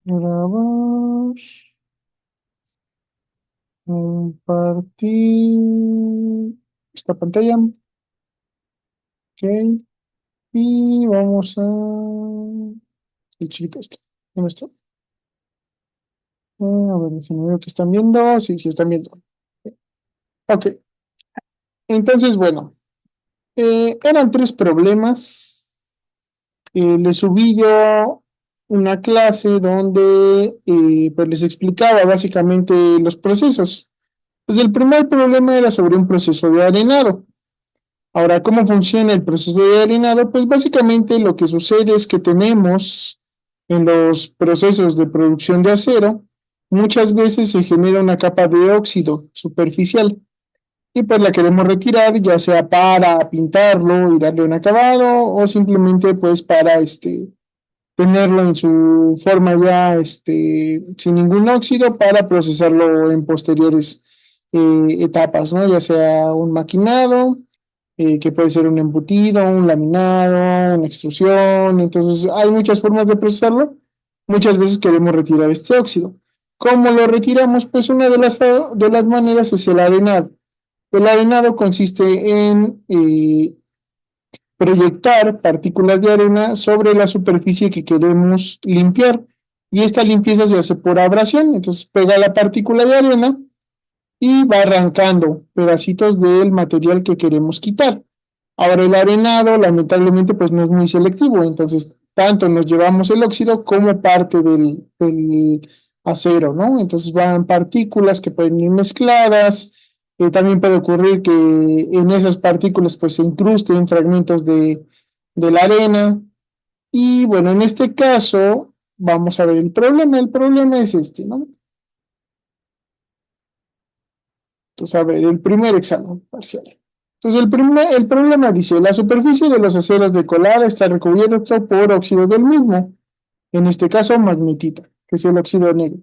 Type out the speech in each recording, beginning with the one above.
Grabar, compartir esta pantalla. Ok. Y vamos a... El chiquito este. ¿Dónde está? A ver, déjenme ver que están viendo. Sí, sí, están viendo. Ok. Entonces, bueno, eran tres problemas. Les subí yo una clase donde pues les explicaba básicamente los procesos. Pues el primer problema era sobre un proceso de arenado. Ahora, ¿cómo funciona el proceso de harinado? Pues básicamente lo que sucede es que tenemos en los procesos de producción de acero, muchas veces se genera una capa de óxido superficial y pues la queremos retirar, ya sea para pintarlo y darle un acabado o simplemente pues para tenerlo en su forma ya sin ningún óxido para procesarlo en posteriores etapas, ¿no? Ya sea un maquinado, que puede ser un embutido, un laminado, una extrusión. Entonces, hay muchas formas de procesarlo. Muchas veces queremos retirar este óxido. ¿Cómo lo retiramos? Pues una de las maneras es el arenado. El arenado consiste en proyectar partículas de arena sobre la superficie que queremos limpiar. Y esta limpieza se hace por abrasión. Entonces, pega la partícula de arena y va arrancando pedacitos del material que queremos quitar. Ahora el arenado, lamentablemente, pues no es muy selectivo, entonces tanto nos llevamos el óxido como parte del acero, ¿no? Entonces van partículas que pueden ir mezcladas, también puede ocurrir que en esas partículas pues se incrusten fragmentos de la arena, y bueno, en este caso vamos a ver el problema es este, ¿no? Entonces, a ver, el primer examen parcial. Entonces, el problema dice, la superficie de los aceros de colada está recubierta por óxido del mismo, en este caso magnetita, que es el óxido negro.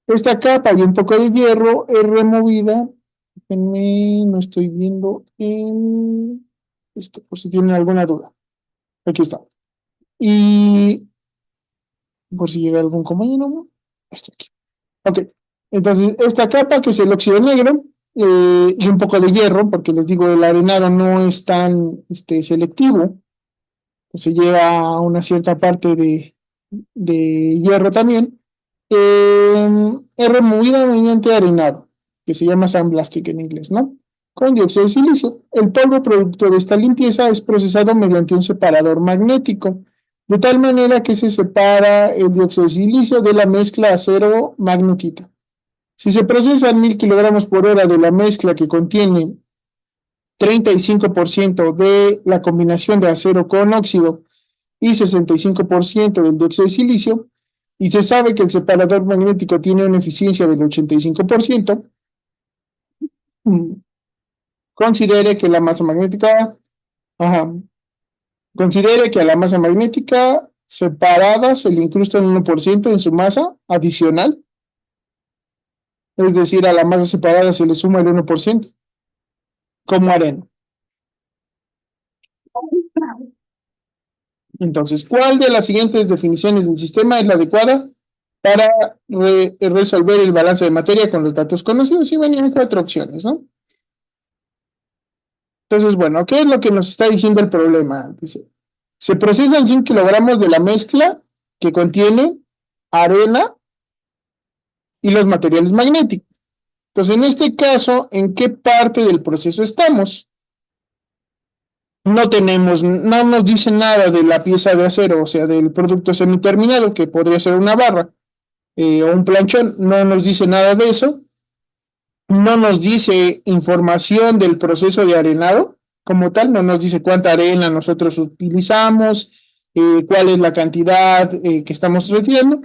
Esta capa y un poco de hierro es removida. Déjenme, no estoy viendo en esto, por si tienen alguna duda. Aquí está. Y por si llega algún compañero, ¿no? Esto aquí. Ok, entonces esta capa que es el óxido negro y un poco de hierro, porque les digo, el arenado no es tan selectivo, pues se lleva una cierta parte de hierro también, es removida mediante arenado, que se llama sandblasting en inglés, ¿no? Con dióxido de silicio. El polvo producto de esta limpieza es procesado mediante un separador magnético, de tal manera que se separa el dióxido de silicio de la mezcla acero-magnetita. Si se procesan 1000 kilogramos por hora de la mezcla que contiene 35% de la combinación de acero con óxido y 65% del dióxido de silicio, y se sabe que el separador magnético tiene una eficiencia del 85%, considere que la masa magnética, ajá, considere que a la masa magnética separada se le incrusta un 1% en su masa adicional, es decir, a la masa separada se le suma el 1% como arena. Entonces, ¿cuál de las siguientes definiciones del sistema es la adecuada para resolver el balance de materia con los datos conocidos? Y venían cuatro opciones, ¿no? Entonces, bueno, ¿qué es lo que nos está diciendo el problema? Dice, se procesan 100 kilogramos de la mezcla que contiene arena y los materiales magnéticos. Entonces, en este caso, ¿en qué parte del proceso estamos? No nos dice nada de la pieza de acero, o sea, del producto semiterminado, que podría ser una barra o un planchón, no nos dice nada de eso, no nos dice información del proceso de arenado como tal, no nos dice cuánta arena nosotros utilizamos, cuál es la cantidad que estamos retirando,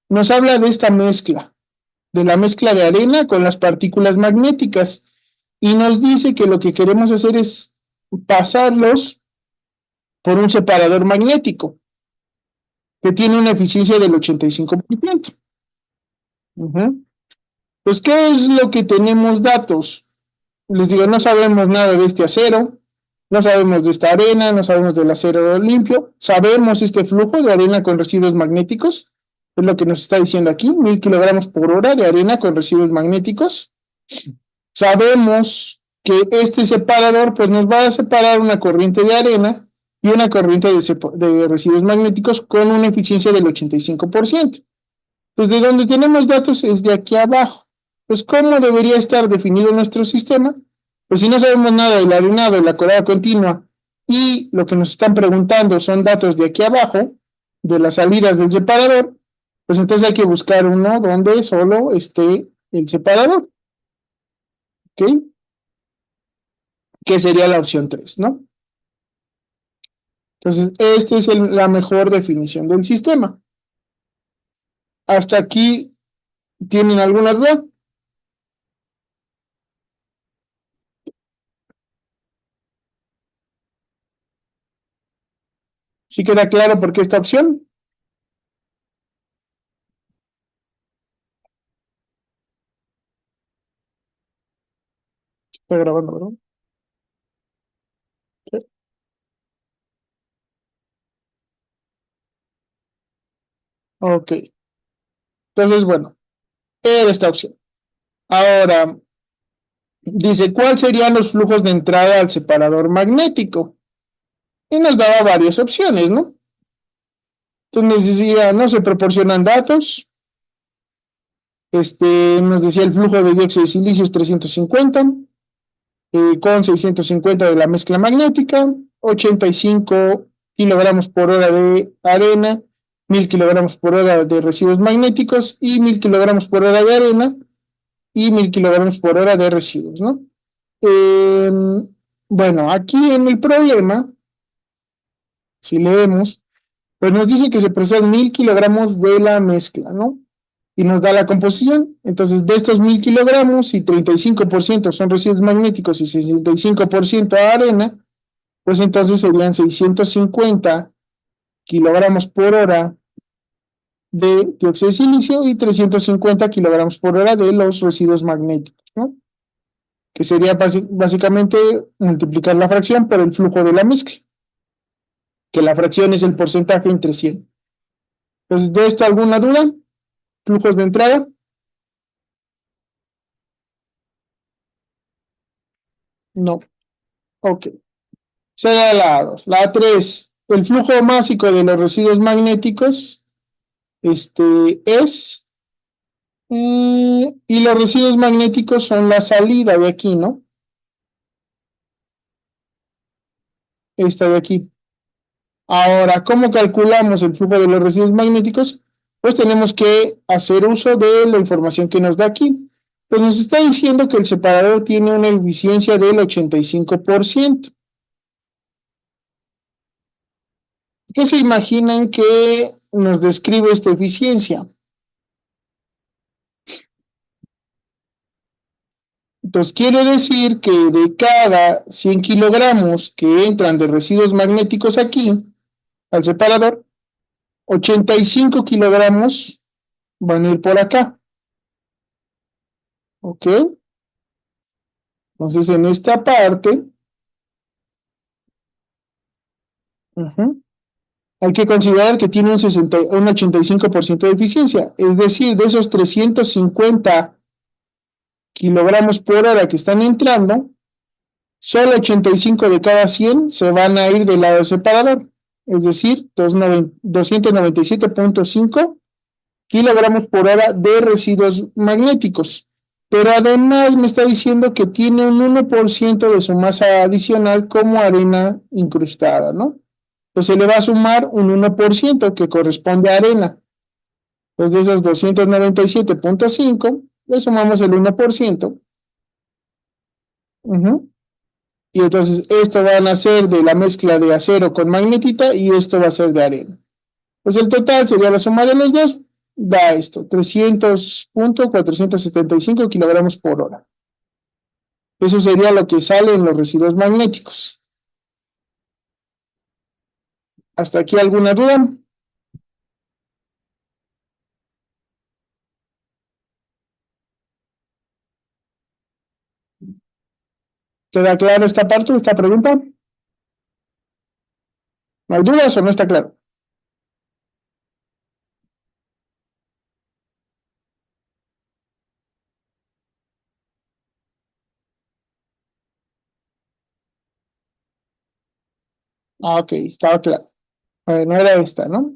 nos habla de esta mezcla, de la mezcla de arena con las partículas magnéticas, y nos dice que lo que queremos hacer es pasarlos por un separador magnético que tiene una eficiencia del 85%. Pues, ¿qué es lo que tenemos datos? Les digo, no sabemos nada de este acero, no sabemos de esta arena, no sabemos del acero limpio, sabemos este flujo de arena con residuos magnéticos, Es lo que nos está diciendo aquí, 1000 kilogramos por hora de arena con residuos magnéticos. Sabemos que este separador pues nos va a separar una corriente de arena y una corriente de residuos magnéticos con una eficiencia del 85%. Pues de donde tenemos datos es de aquí abajo. Pues ¿cómo debería estar definido nuestro sistema? Pues si no sabemos nada del arenado, de la colada continua, y lo que nos están preguntando son datos de aquí abajo, de las salidas del separador, pues entonces hay que buscar uno donde solo esté el separador, ¿ok? Que sería la opción 3, ¿no? Entonces, esta es la mejor definición del sistema. Hasta aquí, ¿tienen alguna duda? ¿Sí queda claro por qué esta opción? Estoy grabando, ¿verdad? Sí. Ok. Entonces, bueno, era esta opción. Ahora, dice, ¿cuáles serían los flujos de entrada al separador magnético? Y nos daba varias opciones, ¿no? Entonces decía, no se proporcionan datos. Nos decía el flujo de dióxido de silicio es 350, con 650 de la mezcla magnética, 85 kilogramos por hora de arena, 1000 kilogramos por hora de residuos magnéticos y 1000 kilogramos por hora de arena y 1000 kilogramos por hora de residuos, ¿no? Eh, bueno, aquí en el problema, si leemos, pues nos dice que se procesan 1000 kilogramos de la mezcla, ¿no? Y nos da la composición. Entonces, de estos 1000 kilogramos, si 35% son residuos magnéticos y 65% arena, pues entonces serían 650 kilogramos por hora de dióxido de silicio y 350 kilogramos por hora de los residuos magnéticos, ¿no? Que sería básicamente multiplicar la fracción por el flujo de la mezcla, que la fracción es el porcentaje entre 100. Entonces, ¿de esto alguna duda? ¿Flujos de entrada? No. Ok. Será la A2. La A3, el flujo másico de los residuos magnéticos es, y los residuos magnéticos son la salida de aquí, ¿no? Esta de aquí. Ahora, ¿cómo calculamos el flujo de los residuos magnéticos? Pues tenemos que hacer uso de la información que nos da aquí. Pues nos está diciendo que el separador tiene una eficiencia del 85%. ¿Qué se imaginan que nos describe esta eficiencia? Entonces quiere decir que de cada 100 kilogramos que entran de residuos magnéticos aquí, al separador, 85 kilogramos van a ir por acá. ¿Ok? Entonces en esta parte, hay que considerar que tiene un 85% de eficiencia. Es decir, de esos 350 kilogramos por hora que están entrando, solo 85 de cada 100 se van a ir del lado del separador. Es decir, 297.5 kilogramos por hora de residuos magnéticos. Pero además me está diciendo que tiene un 1% de su masa adicional como arena incrustada, ¿no? Entonces le va a sumar un 1% que corresponde a arena. Pues de esos 297.5 le sumamos el 1%. Y entonces esto van a ser de la mezcla de acero con magnetita y esto va a ser de arena. Pues el total sería la suma de los dos, da esto, 300.475 kilogramos por hora. Eso sería lo que sale en los residuos magnéticos. ¿Hasta aquí alguna duda? ¿Queda claro esta parte, esta pregunta? ¿No hay dudas o no está claro? Ah, ok, estaba claro. No era esta, ¿no?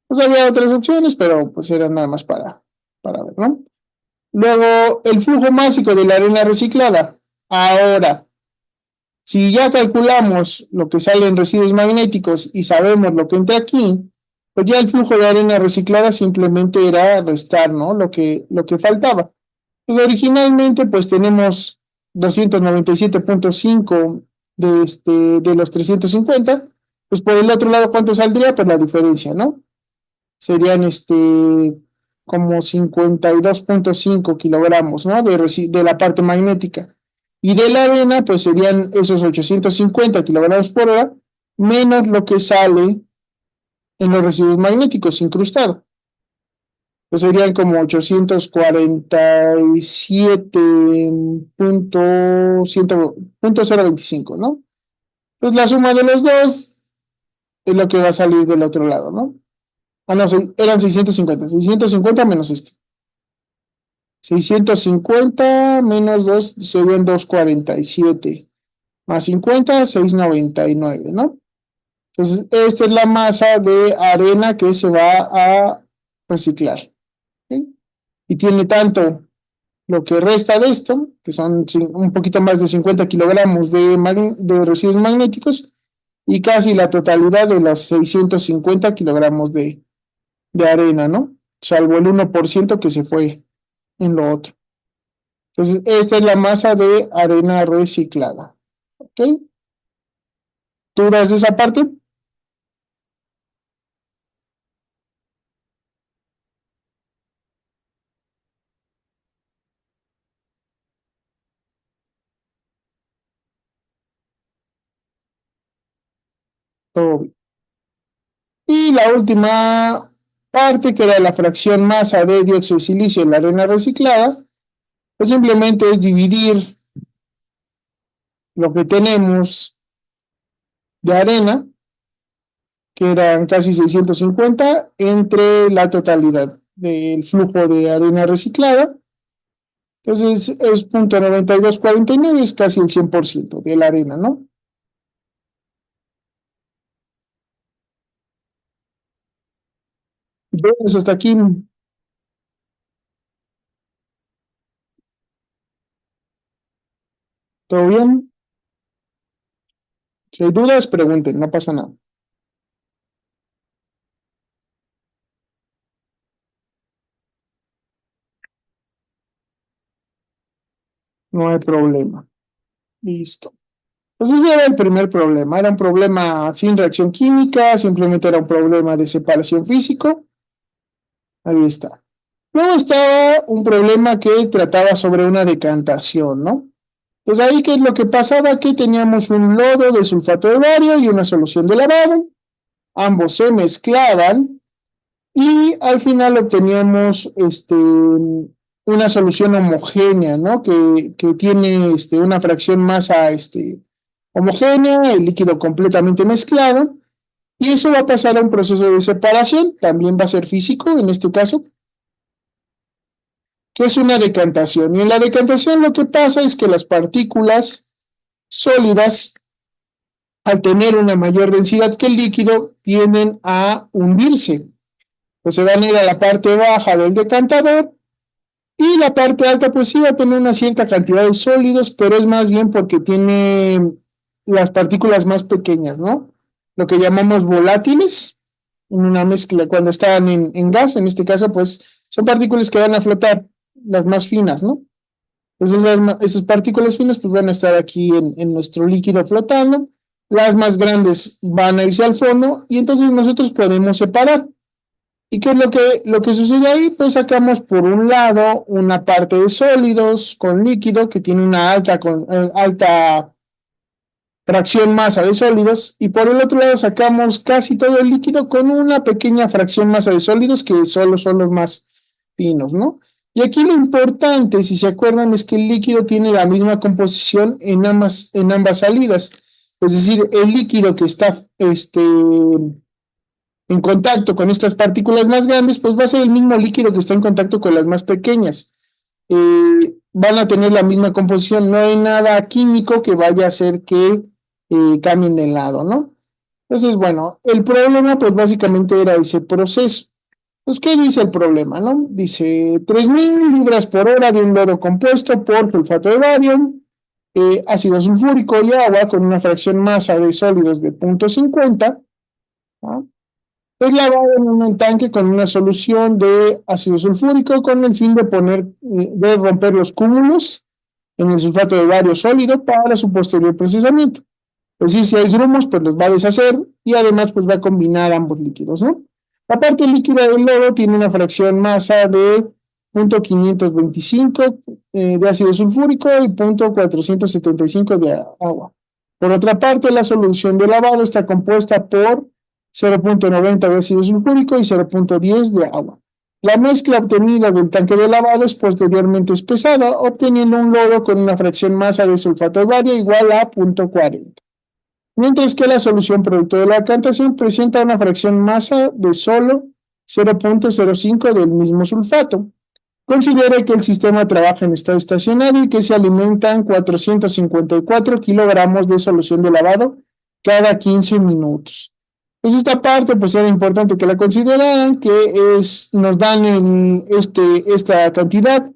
Pues había otras opciones, pero pues eran nada más para ver, ¿no? Luego, el flujo másico de la arena reciclada. Ahora, si ya calculamos lo que sale en residuos magnéticos y sabemos lo que entra aquí, pues ya el flujo de arena reciclada simplemente era restar, ¿no? Lo que faltaba. Pues originalmente, pues tenemos 297,5 de los 350. Pues por el otro lado, ¿cuánto saldría? Pues la diferencia, ¿no? Serían como 52,5 kilogramos, ¿no? De la parte magnética. Y de la arena, pues serían esos 850 kilogramos por hora, menos lo que sale en los residuos magnéticos incrustado. Pues serían como 847,025, ¿no? Pues la suma de los dos es lo que va a salir del otro lado, ¿no? Ah, no, eran 650 menos 650 menos 2 serían 247. Más 50, 699, ¿no? Entonces, esta es la masa de arena que se va a reciclar. ¿Ok? Y tiene tanto lo que resta de esto, que son un poquito más de 50 kilogramos de residuos magnéticos, y casi la totalidad de los 650 kilogramos de arena, ¿no? Salvo el 1% que se fue en lo otro. Entonces, esta es la masa de arena reciclada. ¿Ok? ¿Dudas de esa parte? Todo bien. Y la última parte, que era la fracción masa de dióxido de silicio en la arena reciclada, pues simplemente es dividir lo que tenemos de arena, que eran casi 650, entre la totalidad del flujo de arena reciclada. Entonces es 0,9249, es casi el 100% de la arena, ¿no? Entonces, hasta aquí, ¿todo bien? Si hay dudas, pregunten, no pasa nada. No hay problema. Listo. Entonces ese era el primer problema. Era un problema sin reacción química, simplemente era un problema de separación físico. Ahí está. Luego estaba un problema que trataba sobre una decantación, ¿no? Pues ahí, ¿qué es lo que pasaba? Que teníamos un lodo de sulfato de bario y una solución de lavado. Ambos se mezclaban y al final obteníamos una solución homogénea, ¿no? Que tiene una fracción masa homogénea, el líquido completamente mezclado, y eso va a pasar a un proceso de separación, también va a ser físico en este caso, que es una decantación. Y en la decantación lo que pasa es que las partículas sólidas, al tener una mayor densidad que el líquido, tienden a hundirse. Pues se van a ir a la parte baja del decantador. Y la parte alta, pues sí va a tener una cierta cantidad de sólidos, pero es más bien porque tiene las partículas más pequeñas, ¿no? Lo que llamamos volátiles, en una mezcla, cuando están en gas, en este caso, pues son partículas que van a flotar, las más finas, ¿no? Entonces esas partículas finas, pues van a estar aquí en nuestro líquido flotando, las más grandes van a irse al fondo, y entonces nosotros podemos separar. ¿Y qué es lo que sucede ahí? Pues sacamos por un lado una parte de sólidos con líquido que tiene una alta fracción masa de sólidos, y por el otro lado sacamos casi todo el líquido con una pequeña fracción masa de sólidos que solo son los más finos, ¿no? Y aquí lo importante, si se acuerdan, es que el líquido tiene la misma composición en ambas salidas. Es decir, el líquido que está en contacto con estas partículas más grandes, pues va a ser el mismo líquido que está en contacto con las más pequeñas. Van a tener la misma composición, no hay nada químico que vaya a hacer que cambien de lado, ¿no? Entonces, bueno, el problema pues básicamente era ese proceso. Pues, ¿qué dice el problema, no? Dice 3.000 libras por hora de un lodo compuesto por sulfato de bario, ácido sulfúrico y agua con una fracción masa de sólidos de 0,50, ¿no? Es lavado en un tanque con una solución de ácido sulfúrico con el fin de de romper los cúmulos en el sulfato de bario sólido para su posterior procesamiento. Es decir, si hay grumos, pues los va a deshacer y además pues va a combinar ambos líquidos, ¿no? La parte líquida del lodo tiene una fracción masa de 0,525 de ácido sulfúrico y 0,475 de agua. Por otra parte, la solución de lavado está compuesta por 0,90 de ácido sulfúrico y 0,10 de agua. La mezcla obtenida del tanque de lavado es posteriormente espesada, obteniendo un lodo con una fracción masa de sulfato de bario igual a 0,40. Mientras que la solución producto de la decantación presenta una fracción masa de solo 0,05 del mismo sulfato. Considere que el sistema trabaja en estado estacionario y que se alimentan 454 kilogramos de solución de lavado cada 15 minutos. Pues esta parte pues era importante que la consideraran, nos dan esta cantidad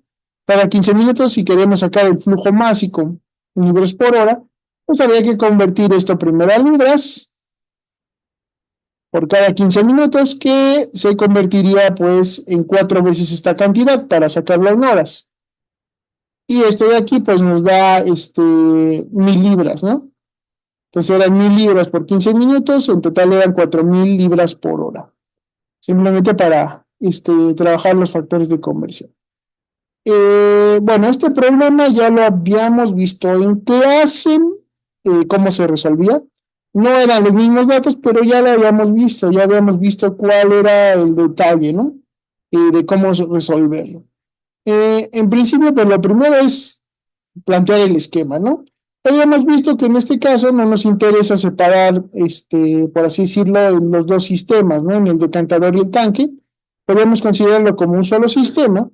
cada 15 minutos. Si queremos sacar el flujo másico en libras por hora, pues habría que convertir esto primero a libras por cada 15 minutos, que se convertiría pues en 4 veces esta cantidad para sacarlo en horas. Y esto de aquí pues nos da 1.000 libras, ¿no? Entonces eran 1.000 libras por 15 minutos, en total eran 4.000 libras por hora. Simplemente para trabajar los factores de conversión. Bueno, este problema ya lo habíamos visto en clase, cómo se resolvía. No eran los mismos datos, pero ya habíamos visto cuál era el detalle, ¿no? De cómo resolverlo. En principio, pues lo primero es plantear el esquema, ¿no? Habíamos visto que en este caso no nos interesa separar, por así decirlo, en los dos sistemas, ¿no? En el decantador y el tanque. Podemos considerarlo como un solo sistema.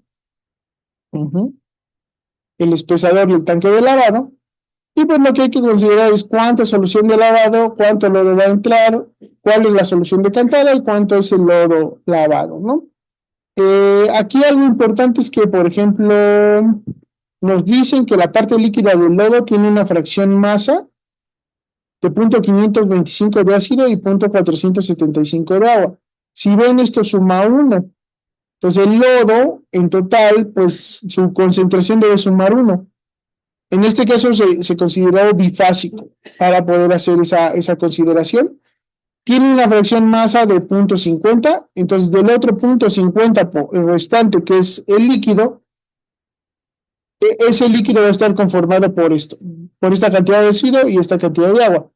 El espesador y el tanque de lavado. Y pues lo que hay que considerar es cuánta solución de lavado, cuánto lodo va a entrar, cuál es la solución decantada y cuánto es el lodo lavado, ¿no? Aquí algo importante es que, por ejemplo, nos dicen que la parte líquida del lodo tiene una fracción masa de 0,525 de ácido y 0,475 de agua. Si ven, esto suma 1. Entonces el lodo, en total, pues su concentración debe sumar 1. En este caso se consideró bifásico para poder hacer esa consideración. Tiene una fracción masa de 0,50, entonces del otro 0,50 el restante, que es el líquido, ese líquido va a estar conformado por esta cantidad de ácido y esta cantidad de agua.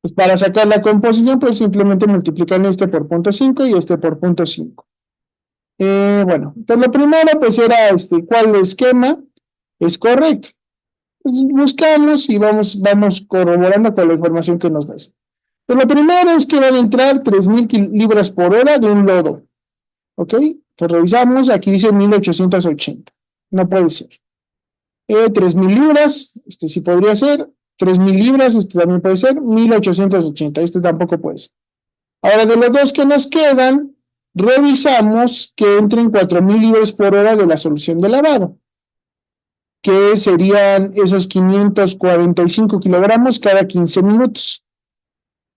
Pues para sacar la composición, pues simplemente multiplican este por 0,5 y este por 0,5. Bueno, entonces lo primero pues era cuál esquema es correcto. Pues buscamos y vamos corroborando con la información que nos das. Pues lo primero es que van a entrar 3.000 libras por hora de un lodo. ¿Ok? Pues revisamos, aquí dice 1.880. No puede ser. 3.000 libras, sí podría ser. 3.000 libras, también puede ser. 1.880, tampoco puede ser. Ahora, de los dos que nos quedan, revisamos que entren 4.000 libras por hora de la solución de lavado, que serían esos 545 kilogramos cada 15 minutos.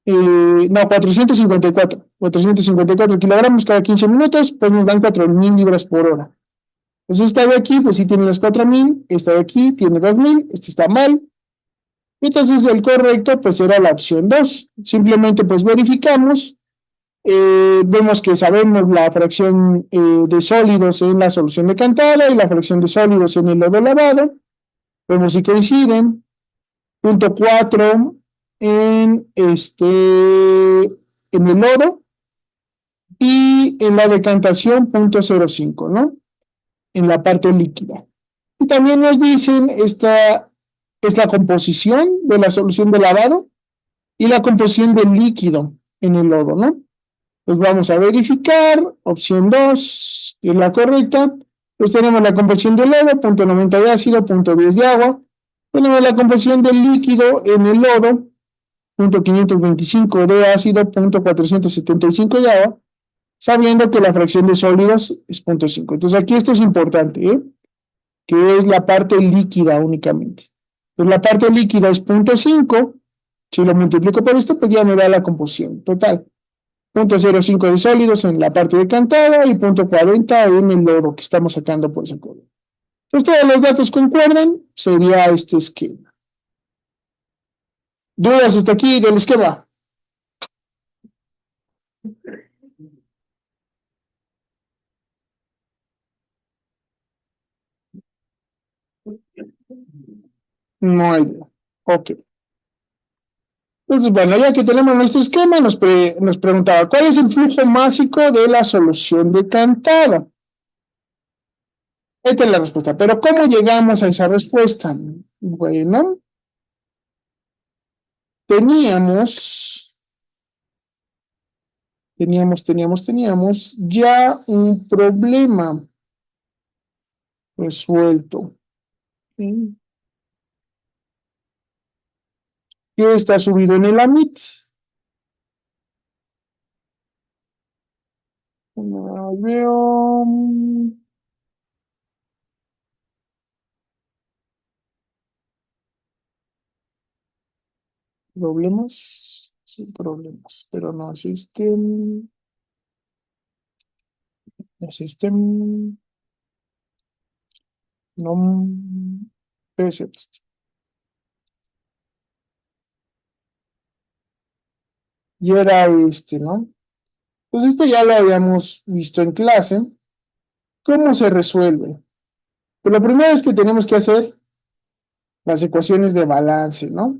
No, 454 kilogramos cada 15 minutos, pues nos dan 4.000 libras por hora. Entonces esta de aquí, pues sí tiene las 4.000, esta de aquí tiene 2.000, este está mal. Entonces el correcto, pues era la opción 2. Simplemente pues verificamos, vemos que sabemos la fracción de sólidos en la solución decantada y la fracción de sólidos en el lodo lavado. Vemos si coinciden. Punto 4 en el lodo y en la decantación 0,05, ¿no? En la parte líquida. Y también nos dicen, esta es la composición de la solución de lavado y la composición del líquido en el lodo, ¿no? Pues vamos a verificar, opción 2, que es la correcta. Pues tenemos la composición del lodo, 0,90 de ácido, 0,10 de agua. Tenemos la composición del líquido en el lodo, .525 de ácido, .475 de agua, sabiendo que la fracción de sólidos es 0.5. Entonces aquí esto es importante, que es la parte líquida únicamente. Pues la parte líquida es 0.5, si lo multiplico por esto, pues ya me da la composición total. 0.05 de sólidos en la parte decantada y 0.40 en el lodo que estamos sacando por esa columna. Entonces todos los datos concuerdan, sería este esquema. ¿Dudas hasta aquí del esquema? No hay duda. Ok. Entonces, bueno, ya que tenemos nuestro esquema, nos preguntaba, ¿cuál es el flujo másico de la solución decantada? Esta es la respuesta. Pero ¿cómo llegamos a esa respuesta? Bueno, teníamos ya un problema resuelto. ¿Sí? Que está subido en el AMIT. Veo. Problemas, sí, problemas, pero no existen, no, debe ser este. Y era este, ¿no? Pues esto ya lo habíamos visto en clase. ¿Cómo se resuelve? Pues lo primero es que tenemos que hacer las ecuaciones de balance, ¿no?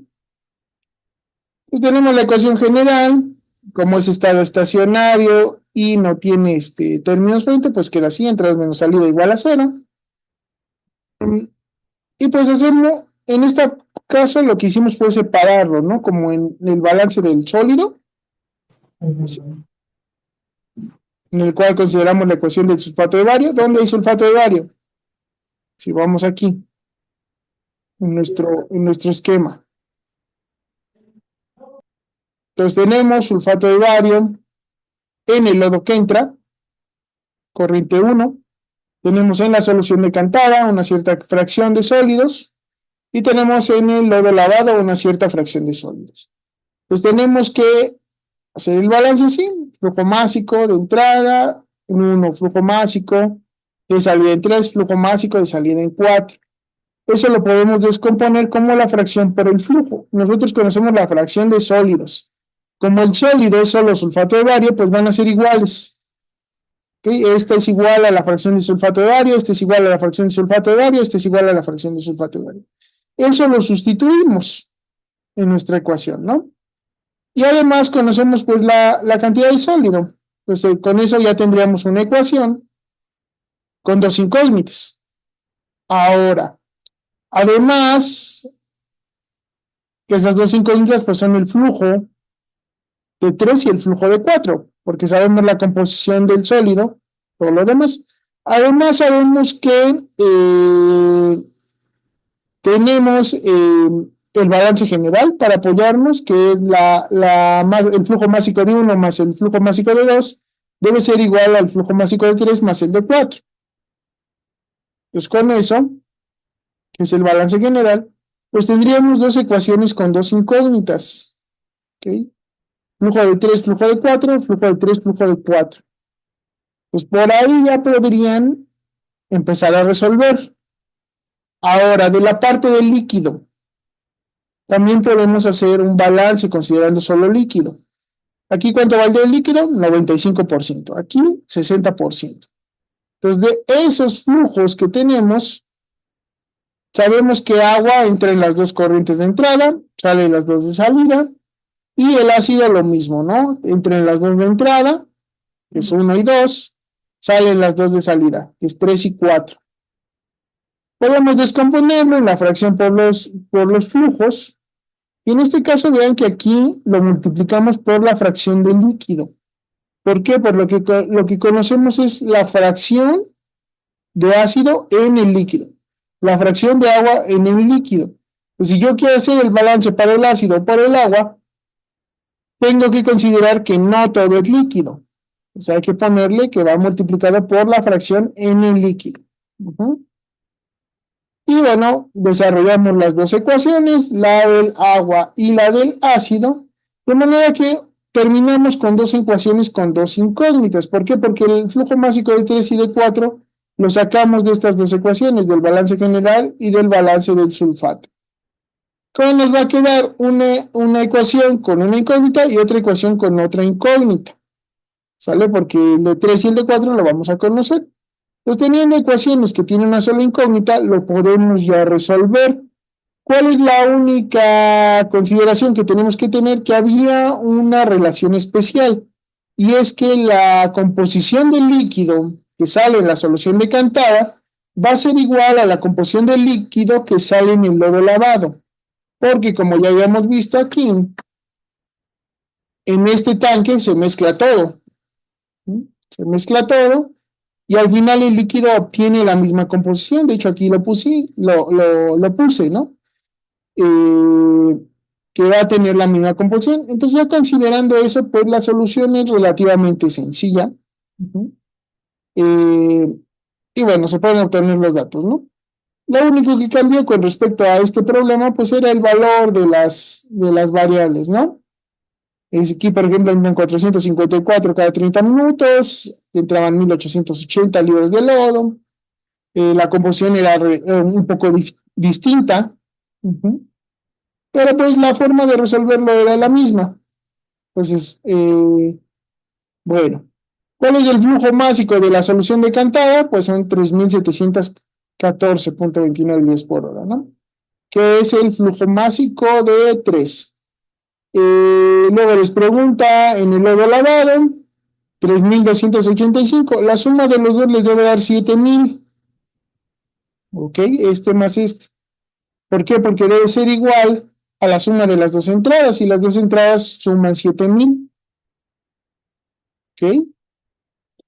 Pues tenemos la ecuación general, como es estado estacionario y no tiene términos 20, pues queda así, entrada menos salida igual a cero. Y pues hacerlo, en este caso lo que hicimos fue separarlo, ¿no? Como en el balance del sólido, en el cual consideramos la ecuación del sulfato de bario. ¿Dónde hay sulfato de bario? Si vamos aquí, en nuestro esquema. Entonces tenemos sulfato de bario en el lodo que entra, corriente 1. Tenemos en la solución decantada una cierta fracción de sólidos y tenemos en el lodo lavado una cierta fracción de sólidos. Pues tenemos que hacer el balance así, flujo másico de entrada en 1, flujo másico de salida en 3, flujo másico de salida en 4. Eso lo podemos descomponer como la fracción por el flujo. Nosotros conocemos la fracción de sólidos. Como el sólido es solo sulfato de bario, pues van a ser iguales. ¿Okay? Esta es igual a la fracción de sulfato de bario, esta es igual a la fracción de sulfato de bario, esta es igual a la fracción de sulfato de bario. Eso lo sustituimos en nuestra ecuación, ¿no? Y además conocemos pues la cantidad de sólido. Entonces con eso ya tendríamos una ecuación con dos incógnitas. Ahora, además, que esas dos incógnitas pues son el flujo de 3 y el flujo de 4, porque sabemos la composición del sólido, todo lo demás. Además sabemos que tenemos el balance general para apoyarnos, que es el flujo másico de 1 más el flujo másico de 2, debe ser igual al flujo másico de 3 más el de 4. Pues con eso, que es el balance general, pues tendríamos dos ecuaciones con dos incógnitas. ¿Okay? Flujo de 3, flujo de 4, flujo de 3, flujo de 4. Pues por ahí ya podrían empezar a resolver. Ahora, de la parte del líquido, también podemos hacer un balance considerando solo líquido. Aquí, ¿cuánto vale el líquido? 95%. Aquí, 60%. Entonces, de esos flujos que tenemos, sabemos que agua entra en las dos corrientes de entrada, sale en las dos de salida, y el ácido lo mismo, ¿no? Entra en las dos de entrada, que es 1 y 2, salen las dos de salida, que es 3 y 4. Podemos descomponerlo en la fracción por los flujos, y en este caso vean que aquí lo multiplicamos por la fracción del líquido. ¿Por qué? Por lo que conocemos es la fracción de ácido en el líquido, la fracción de agua en el líquido. Pues si yo quiero hacer el balance para el ácido o por el agua, tengo que considerar que no todo es líquido. O sea, hay que ponerle que va multiplicado por la fracción en el líquido. Ujú. Y bueno, desarrollamos las dos ecuaciones, la del agua y la del ácido, de manera que terminamos con dos ecuaciones con dos incógnitas. ¿Por qué? Porque el flujo másico de 3 y de 4 lo sacamos de estas dos ecuaciones, del balance general y del balance del sulfato. Entonces nos va a quedar una ecuación con una incógnita y otra ecuación con otra incógnita. ¿Sale? Porque el de 3 y el de 4 lo vamos a conocer. Pues teniendo ecuaciones que tienen una sola incógnita, lo podemos ya resolver. ¿Cuál es la única consideración que tenemos que tener? Que había una relación especial, y es que la composición del líquido que sale en la solución decantada va a ser igual a la composición del líquido que sale en el lodo lavado, porque como ya habíamos visto aquí, en este tanque se mezcla todo, ¿sí? Se mezcla todo, y al final el líquido obtiene la misma composición. De hecho, aquí lo puse, ¿no? Eh, que va a tener la misma composición. Entonces, ya considerando eso, pues la solución es relativamente sencilla. Uh-huh. Y bueno, se pueden obtener los datos, ¿no? Lo único que cambió con respecto a este problema, pues era el valor de las variables, ¿no? Es aquí, por ejemplo, entran 454 cada 30 minutos, entraban 1880 libras de lodo, la composición era un poco distinta, uh-huh, pero pues la forma de resolverlo era la misma. Entonces, bueno, ¿cuál es el flujo másico de la solución decantada? Pues son 3714,29 millas por hora, ¿no? Que es el flujo másico de 3. Luego les pregunta en el lodo lavado, 3285. La suma de los dos les debe dar 7000. ¿Ok? Este más este. ¿Por qué? Porque debe ser igual a la suma de las dos entradas, y las dos entradas suman 7000. ¿Ok?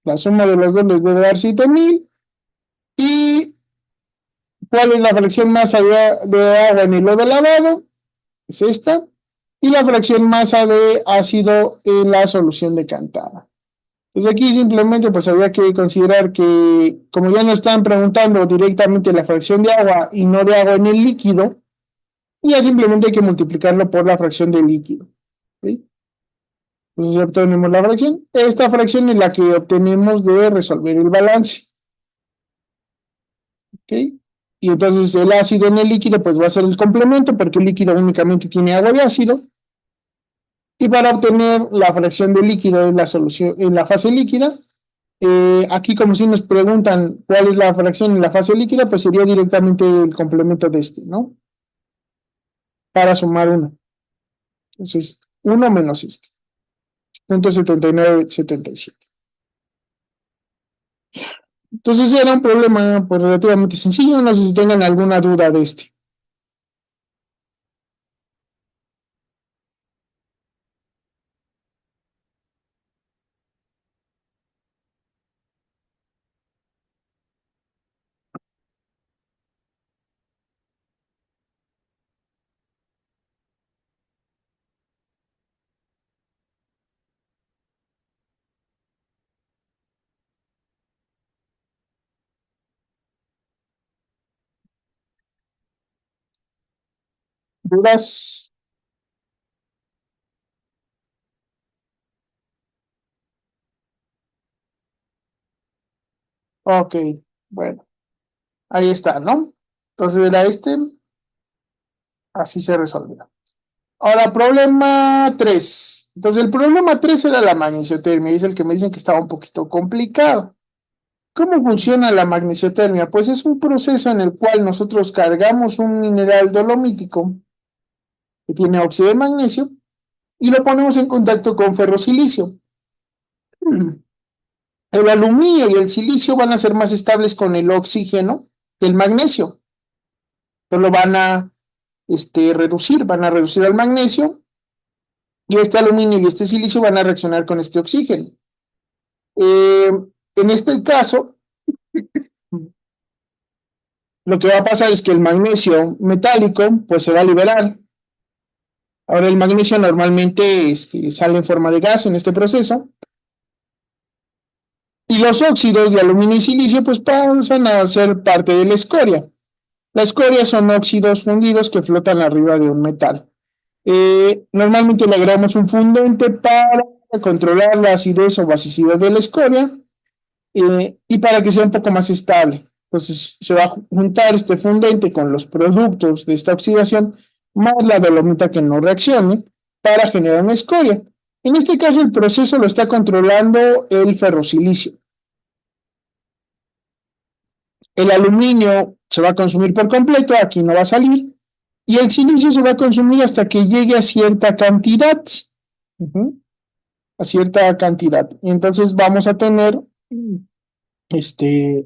La suma de los dos les debe dar 7000. ¿Y cuál es la fracción masa de agua en el lodo lavado? Es esta. Y la fracción masa de ácido en la solución decantada. Pues aquí simplemente pues habría que considerar que, como ya nos están preguntando directamente la fracción de agua y no de agua en el líquido, ya simplemente hay que multiplicarlo por la fracción del líquido. ¿Sí? Entonces obtenemos la fracción. Esta fracción es la que obtenemos de resolver el balance. ¿Ok? Y entonces el ácido en el líquido pues va a ser el complemento, porque el líquido únicamente tiene agua y ácido. Y para obtener la fracción de líquido en la solución, en la fase líquida, aquí como si nos preguntan cuál es la fracción en la fase líquida, pues sería directamente el complemento de este, ¿no? Para sumar uno. Entonces, 1 menos este. 0.7977. Entonces era un problema pues relativamente sencillo. No sé si tengan alguna duda de este. ¿Dudas? Ok, bueno, ahí está, ¿no? Entonces era este, así se resolvió. Ahora, problema 3. Entonces, el problema 3 era la magnesiotermia, y es el que me dicen que estaba un poquito complicado. ¿Cómo funciona la magnesiotermia? Pues es un proceso en el cual nosotros cargamos un mineral dolomítico que tiene óxido de magnesio y lo ponemos en contacto con ferrosilicio. El aluminio y el silicio van a ser más estables con el oxígeno que el magnesio. Entonces lo van a reducir al magnesio, y este aluminio y este silicio van a reaccionar con este oxígeno. En este caso, lo que va a pasar es que el magnesio metálico pues se va a liberar Ahora el magnesio normalmente sale en forma de gas en este proceso y los óxidos de aluminio y silicio pues pasan a ser parte de la escoria. La escoria son óxidos fundidos que flotan arriba de un metal. Normalmente le agregamos un fundente para controlar la acidez o basicidad de la escoria y para que sea un poco más estable. Entonces se va a juntar este fundente con los productos de esta oxidación más la dolomita que no reaccione para generar una escoria. En este caso el proceso lo está controlando el ferrosilicio. El aluminio se va a consumir por completo, aquí no va a salir, y el silicio se va a consumir hasta que llegue a cierta cantidad. A cierta cantidad. Y entonces vamos a tener este,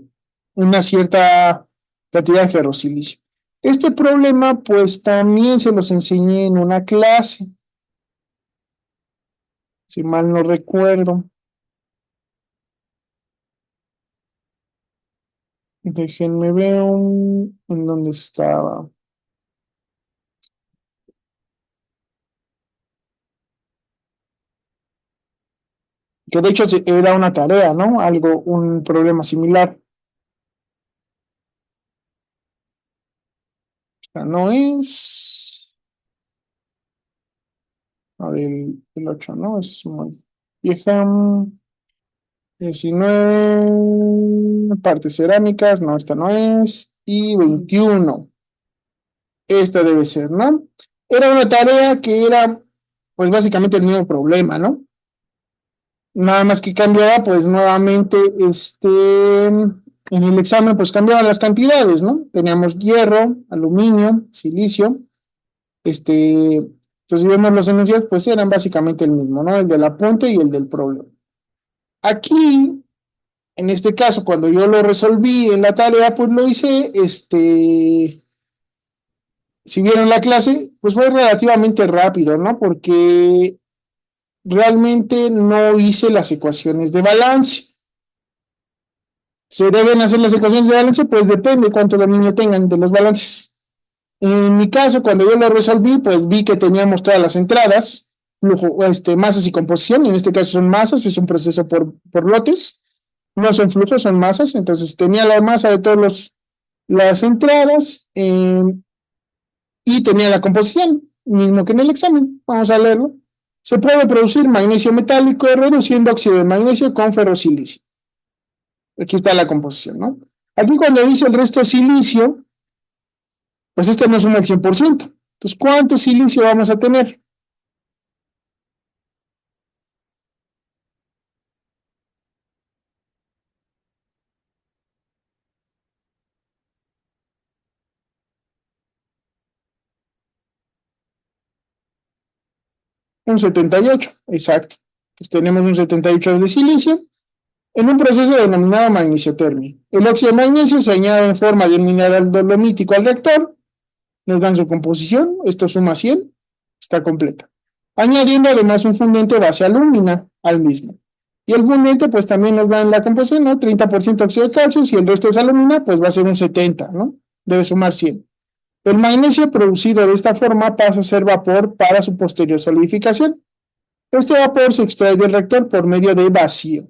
una cierta cantidad de ferrosilicio. Este problema, pues también se los enseñé en una clase, si mal no recuerdo. Déjenme ver en dónde estaba. Que de hecho era una tarea, ¿no? Algo, un problema similar. O sea, no es. A ver, el 8, ¿no? Es muy vieja. 19 partes cerámicas, no, esta no es. Y 21, esta debe ser, ¿no? Era una tarea que era, pues básicamente el mismo problema, ¿no? Nada más que cambiaba, pues nuevamente, en el examen, pues cambiaban las cantidades, ¿no? Teníamos hierro, aluminio, silicio, entonces si vemos los enunciados, pues eran básicamente el mismo, ¿no? El del apunte y el del problema. Aquí, en este caso, cuando yo lo resolví en la tarea, pues lo hice, si vieron la clase, pues fue relativamente rápido, ¿no? Porque realmente no hice las ecuaciones de balance. ¿Se deben hacer las ecuaciones de balance? Pues depende cuánto dominio tengan de los balances. En mi caso, cuando yo lo resolví, pues vi que teníamos todas las entradas, flujo, masas y composición. En este caso son masas, es un proceso por lotes. No son flujos, son masas. Entonces tenía la masa de todas las entradas y tenía la composición, mismo que en el examen. Vamos a leerlo. Se puede producir magnesio metálico reduciendo óxido de magnesio con ferrosilicio. Aquí está la composición, ¿no? Aquí cuando dice el resto silicio, pues esto no suma el 100%. Entonces, ¿cuánto silicio vamos a tener? Un 78, exacto. Pues tenemos un 78 de silicio en un proceso denominado magnesiotermia. El óxido de magnesio se añade en forma de un mineral dolomítico al reactor, nos dan su composición, esto suma 100, está completa. Añadiendo además un fundente base alúmina al mismo. Y el fundente pues también nos da en la composición, ¿no? 30% óxido de calcio, si el resto es alúmina, pues va a ser un 70, ¿no? Debe sumar 100. El magnesio producido de esta forma pasa a ser vapor para su posterior solidificación. Este vapor se extrae del reactor por medio de vacío.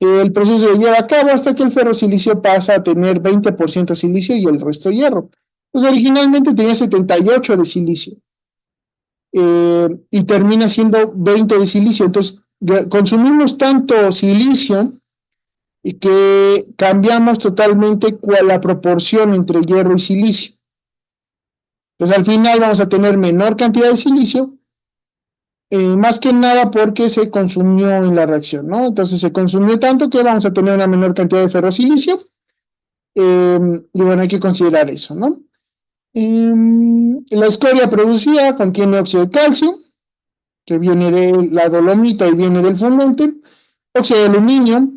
El proceso se lleva a cabo hasta que el ferrosilicio pasa a tener 20% silicio y el resto hierro. Pues originalmente tenía 78 de silicio y termina siendo 20 de silicio. Entonces consumimos tanto silicio y que cambiamos totalmente la proporción entre hierro y silicio. Entonces al final vamos a tener menor cantidad de silicio, más que nada porque se consumió en la reacción, ¿no? Entonces se consumió tanto que vamos a tener una menor cantidad de ferrosilicio, y bueno, hay que considerar eso, ¿no? La escoria producida contiene óxido de calcio, que viene de la dolomita y viene del fundente, óxido de aluminio,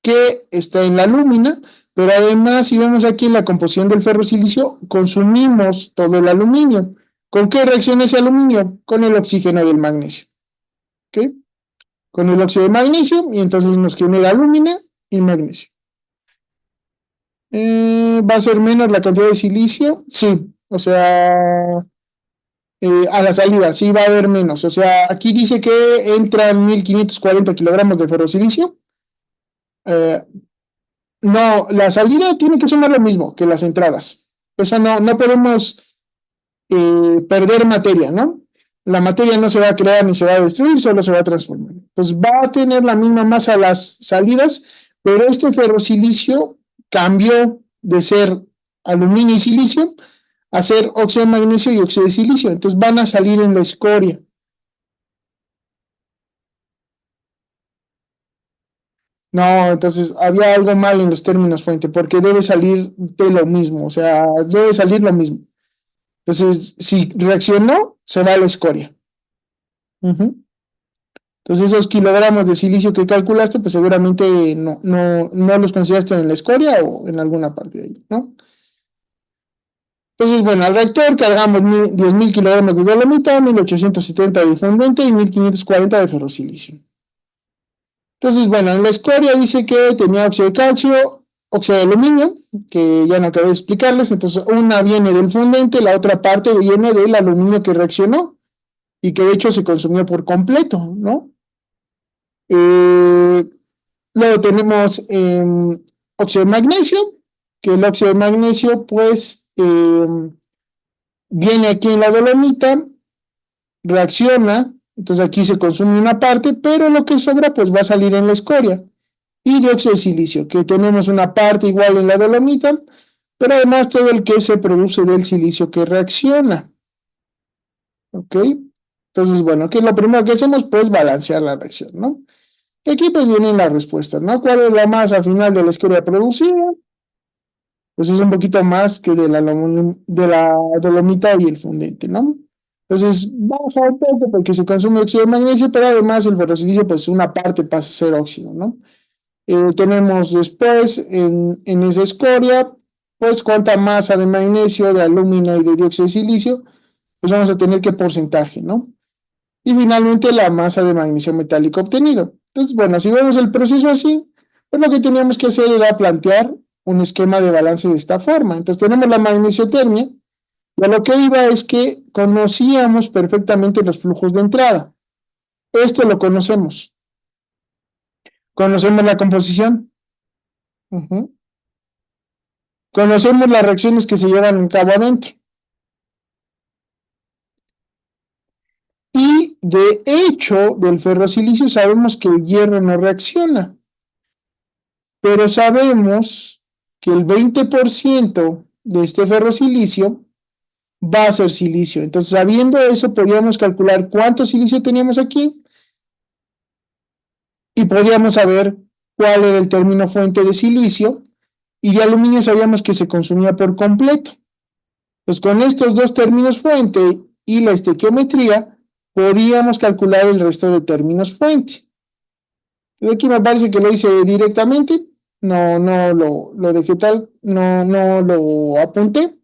que está en la lúmina, pero además, si vemos aquí en la composición del ferrosilicio, consumimos todo el aluminio. ¿Con qué reacciona ese aluminio? Con el oxígeno del magnesio. ¿Ok? Con el óxido de magnesio, y entonces nos genera alúmina y magnesio. ¿Va a ser menos la cantidad de silicio? Sí, o sea, A la salida, sí va a haber menos. O sea, aquí dice que entran 1540 kilogramos de ferrosilicio. Eh, no, la salida tiene que sumar lo mismo que las entradas. Eso no podemos perder materia, ¿no? La materia no se va a crear ni se va a destruir, solo se va a transformar. Pues va a tener la misma masa las salidas, pero este ferrosilicio cambió de ser aluminio y silicio a ser óxido de magnesio y óxido de silicio. Entonces van a salir en la escoria. No, entonces había algo mal en los términos fuente, porque debe salir de lo mismo, o sea, debe salir lo mismo. Entonces, si reaccionó, se va a la escoria. Ujú. Entonces, esos kilogramos de silicio que calculaste, pues seguramente no los consideraste en la escoria o en alguna parte de ahí, ¿no? Entonces, bueno, al reactor cargamos 10.000 kilogramos de dolomita, 1870 de fundente y 1540 de ferrosilicio. Entonces, bueno, en la escoria dice que tenía óxido de calcio, óxido de aluminio, que ya no acabé de explicarles. Entonces, una viene del fundente, la otra parte viene del aluminio que reaccionó y que de hecho se consumió por completo, ¿no? Eh, Luego tenemos óxido de magnesio, que el óxido de magnesio, pues, viene aquí en la dolomita, reacciona, entonces aquí se consume una parte, pero lo que sobra, pues, va a salir en la escoria. Y dióxido de silicio, que tenemos una parte igual en la dolomita, pero además todo el que se produce del silicio que reacciona. ¿Ok? Entonces, bueno, ¿qué es lo primero que hacemos? Pues balancear la reacción, ¿no? Y aquí pues vienen las respuestas, ¿no? ¿Cuál es la masa final de la escoria producida? Pues es un poquito más que de la dolomita y el fundente, ¿no? Entonces baja un poco porque se consume óxido de magnesio, pero además el ferrosilicio, pues una parte pasa a ser óxido, ¿no? Tenemos después en esa escoria, pues cuánta masa de magnesio, de aluminio y de dióxido de silicio, pues vamos a tener qué porcentaje, ¿no? Y finalmente la masa de magnesio metálico obtenido. Entonces, bueno, si vemos el proceso así, pues lo que teníamos que hacer era plantear un esquema de balance de esta forma. Entonces tenemos la magnesiotermia, y a lo que iba es que conocíamos perfectamente los flujos de entrada. Esto lo conocemos. Conocemos la composición. Ujú. Conocemos las reacciones que se llevan a cabo adentro. Y de hecho, del ferrosilicio sabemos que el hierro no reacciona, pero sabemos que el 20% de este ferrosilicio va a ser silicio. Entonces, sabiendo eso, podríamos calcular cuánto silicio teníamos aquí y podríamos saber cuál era el término fuente de silicio, y de aluminio sabíamos que se consumía por completo. Pues con estos dos términos fuente y la estequiometría, podíamos calcular el resto de términos fuente. Y aquí me parece que lo hice directamente, no lo dejé tal, no lo apunté,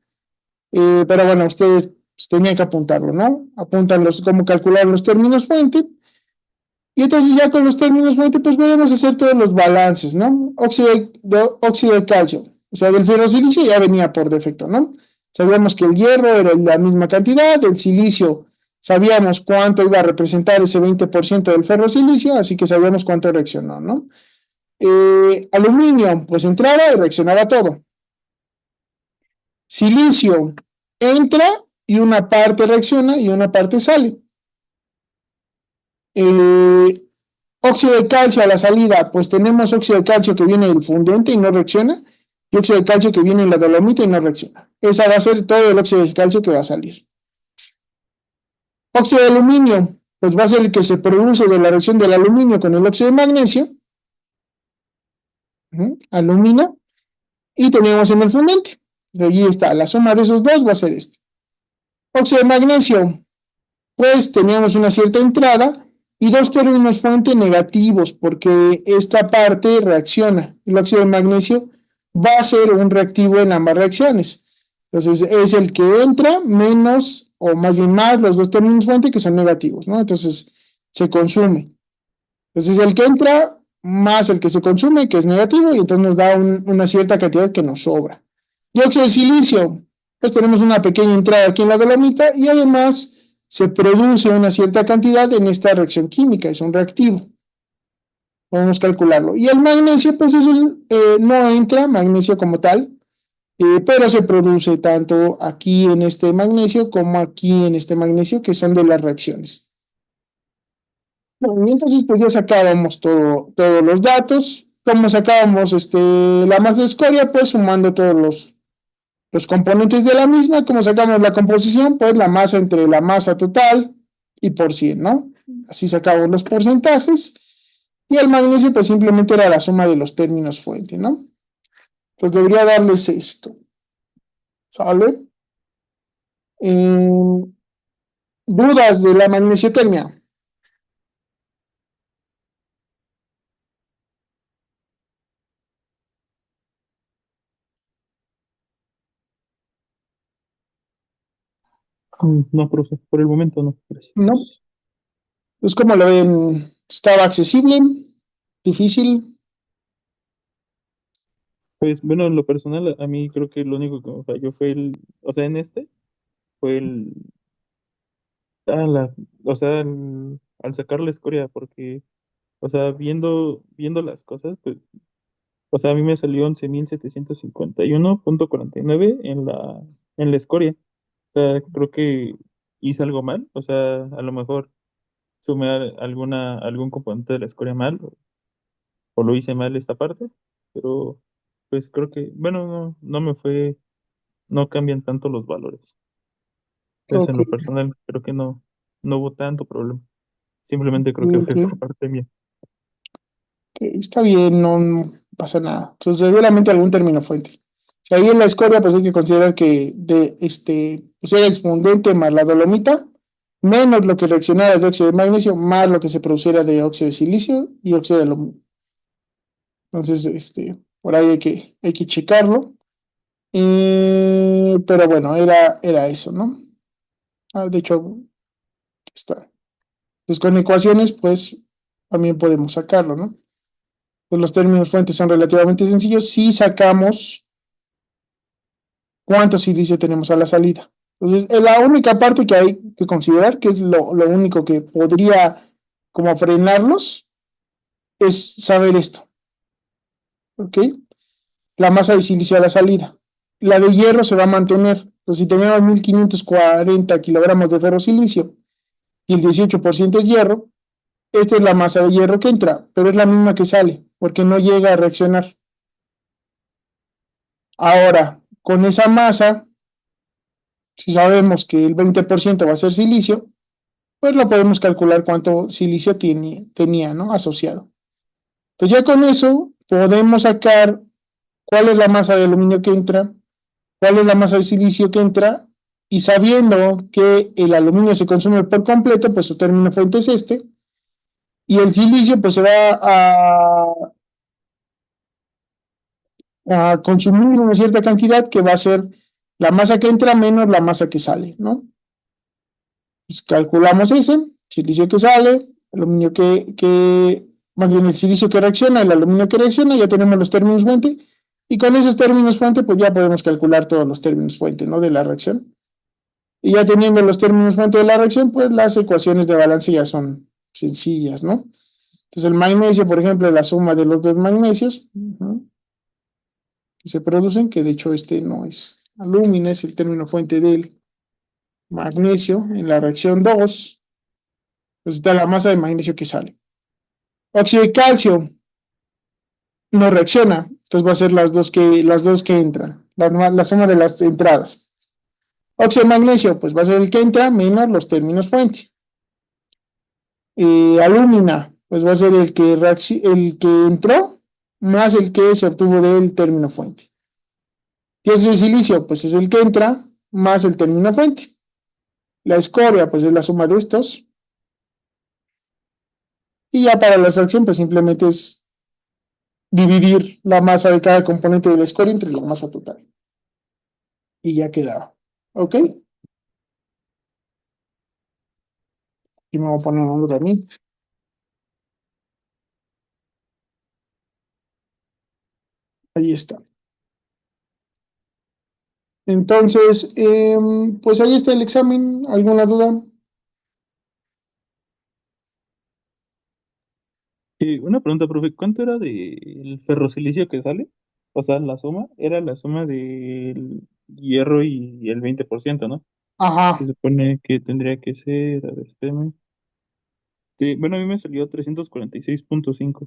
pero bueno, ustedes pues, tenían que apuntarlo, ¿no? Apuntan cómo calcular los términos fuente, y entonces ya con los términos fuente, pues podemos hacer todos los balances, ¿no? Óxido de calcio, o sea, del ferrosilicio ya venía por defecto, ¿no? Sabíamos que el hierro era la misma cantidad, el silicio sabíamos cuánto iba a representar ese 20% del ferrosilicio, así que sabíamos cuánto reaccionó, ¿no? Aluminio, pues entraba y reaccionaba todo. Silicio entra y una parte reacciona y una parte sale. Eh, Óxido de calcio a la salida, pues tenemos óxido de calcio que viene del fundente y no reacciona, y óxido de calcio que viene en la dolomita y no reacciona. Esa va a ser todo el óxido de calcio que va a salir. Óxido de aluminio, pues va a ser el que se produce de la reacción del aluminio con el óxido de magnesio, alumina, y tenemos en el fundente. Y allí está, la suma de esos dos va a ser este. Óxido de magnesio, pues teníamos una cierta entrada y dos términos fuente negativos, porque esta parte reacciona. El óxido de magnesio va a ser un reactivo en ambas reacciones. Entonces, es el que entra menos, o más bien más, los dos términos fuente que son negativos, ¿no? Entonces, se consume. Entonces, el que entra más el que se consume, que es negativo, y entonces nos da una cierta cantidad que nos sobra. Dióxido de silicio, pues tenemos una pequeña entrada aquí en la dolomita y además se produce una cierta cantidad en esta reacción química, es un reactivo. Podemos calcularlo. Y el magnesio, pues eso no entra, magnesio como tal, pero se produce tanto aquí en este magnesio como aquí en este magnesio, que son de las reacciones. Bueno, y entonces pues ya sacábamos todos los datos. Como sacábamos la masa de escoria, pues sumando todos los componentes de la misma, como sacamos la composición, pues la masa entre la masa total y por 100, ¿no? Así sacamos los porcentajes. Y el magnesio, pues simplemente era la suma de los términos fuente, ¿no? Pues debería darles esto. ¿Sale? Eh, ¿Dudas de la magnesiotermia? No, profe, por el momento no, ¿No? gracias. Pues como lo ven, estaba accesible, difícil. Pues bueno, en lo personal, a mí creo que lo único que me falló fue o sea, en este, fue ah, la, o sea, al sacar la escoria, porque, o sea, viendo las cosas, pues, o sea, a mí me salió 11.751.49 en la escoria. O sea, creo que hice algo mal, o sea, a lo mejor sumé algún componente de la escoria mal, o lo hice mal esta parte, pero pues creo que, bueno, no me fue, no cambian tanto los valores. Entonces, en Ok, lo personal, creo que no hubo tanto problema. Simplemente creo que ok, fue por parte mía. ok, está bien, no pasa nada. Entonces, seguramente algún término fuente. Si ahí en la escoria, pues hay que considerar que pues era el fundente más la dolomita, menos lo que reaccionara de óxido de magnesio, más lo que se produciera de óxido de silicio y óxido de aluminio. Entonces, por ahí hay que checarlo. Pero bueno, era eso, ¿no? De hecho, está. Entonces, con ecuaciones, pues también podemos sacarlo, ¿no? Pues los términos fuentes son relativamente sencillos si sacamos cuánto silicio tenemos a la salida. Entonces, la única parte que hay que considerar, que es lo único que podría como frenarlos, es saber esto, ¿ok? La masa de silicio a la salida. La de hierro se va a mantener. Entonces, si tenemos 1540 kilogramos de ferrosilicio y el 18% es hierro, esta es la masa de hierro que entra, pero es la misma que sale, porque no llega a reaccionar. Ahora, con esa masa, si sabemos que el 20% va a ser silicio, pues lo podemos calcular cuánto silicio tenía, ¿no? Asociado. Entonces ya con eso podemos sacar cuál es la masa de aluminio que entra, cuál es la masa de silicio que entra, y sabiendo que el aluminio se consume por completo, pues su término fuente es este, y el silicio pues se va a consumir una cierta cantidad que va a ser la masa que entra menos la masa que sale, ¿no? Pues calculamos ese, silicio que sale, aluminio más bien el silicio que reacciona, el aluminio que reacciona, ya tenemos los términos fuente, y con esos términos fuente, pues ya podemos calcular todos los términos fuente, ¿no? De la reacción. Y ya teniendo los términos fuente de la reacción, pues las ecuaciones de balance ya son sencillas, ¿no? Entonces el magnesio, por ejemplo, es la suma de los dos magnesios que se producen, que de hecho este no es alumina, es el término fuente del magnesio en la reacción 2, pues está la masa de magnesio que sale. Óxido de calcio no reacciona, entonces va a ser las dos que entran, la suma de las entradas. Óxido de magnesio, pues va a ser el que entra menos los términos fuente. Alúmina, pues va a ser el que entró más el que se obtuvo del término fuente. Dióxido de silicio, pues es el que entra más el término fuente. La escoria, pues es la suma de estos. Y ya para la fracción, pues simplemente es dividir la masa de cada componente de la escoria entre la masa total. Y ya quedaba. ¿Ok? Y me voy a poner un nombre a mí. Ahí está. Entonces, pues ahí está el examen. ¿Alguna duda? Una pregunta, profe, ¿cuánto era del ferrosilicio que sale? O sea, la suma era la suma del hierro y el 20%, ¿no? Se Ajá, supone que tendría que ser, a ver, espérame. Bueno, a mí me salió 346.5.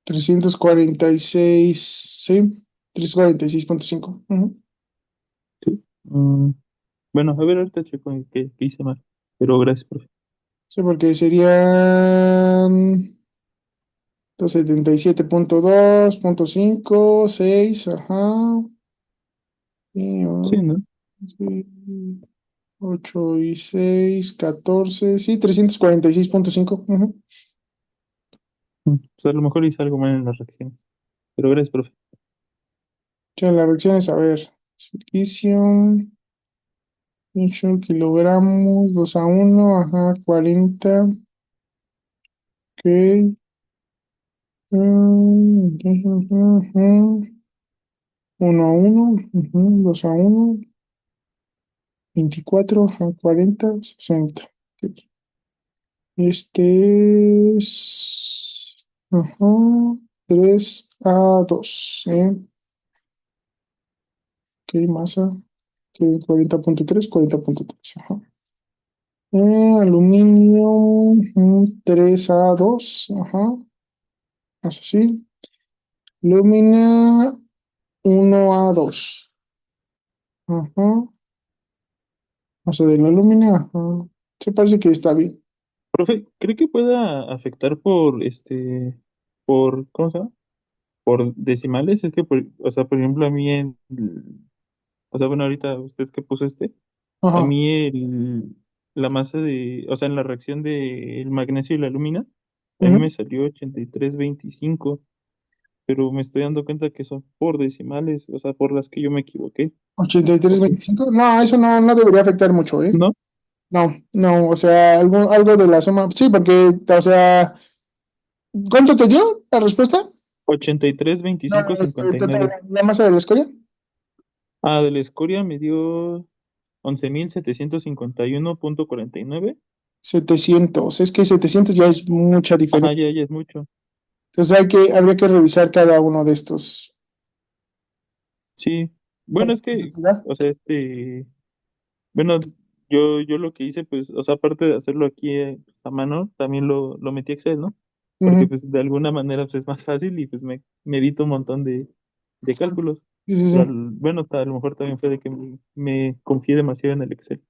346, sí, 346.5. Ujú. Sí. Bueno, a ver, ahorita checo qué hice mal. Pero gracias, profe. Sí, porque serían 277.2.5, 6, ajá. Y, Sí, ¿no? sí, 8 y 6, 14, sí, 346.5. Ujú. O Pues a lo mejor hice algo mal en las reacciones. Pero gracias, profe. sea, las reacciones, a ver, silicio, 8 kilogramos, 2-1, ajá, 40, ok. 1-1, 2-1, 24, ajá, 40, 60. Ok. Este es, ajá, 3-2, ¿eh? Ok, masa, que 40.3, 40.3, ajá. Aluminio, 3-2, ajá, más así. Lumina, 1-2, ajá. Masa de la lumina, ajá. Se parece que está bien. Profe, ¿cree que pueda afectar ¿cómo se llama? Por decimales? Es que, o sea, por ejemplo, a mí o sea, bueno, ahorita usted que puso a Ajá, mí la masa o sea, en la reacción del magnesio y la alumina, a mí ujú. me salió 83.25, pero me estoy dando cuenta que son por decimales, o sea, por las que yo me equivoqué. 83.25. No, eso no debería afectar mucho, ¿eh? ¿No? No, no, o sea, algo de la suma. Sí, porque, o sea, ¿cuánto te dio la respuesta? ochenta y tres No, veinticinco el cincuenta y total, nueve la masa de la escoria. Ah, de la escoria me dio 11.751.49. 700. Es que 700 ya es mucha Ajá, diferencia. ya es mucho. Entonces habría que revisar cada uno de estos. Sí. A Bueno, ver es cuánto que, te da. o sea, bueno, yo lo que hice, pues, o sea, aparte de hacerlo aquí a mano, también lo metí a Excel, ¿no? Porque, Ujú. pues, de alguna manera, pues, es más fácil y, pues, me evito un montón de cálculos. Sí, sí, Pero, sí. bueno, a lo mejor también fue de que me confié demasiado en el Excel.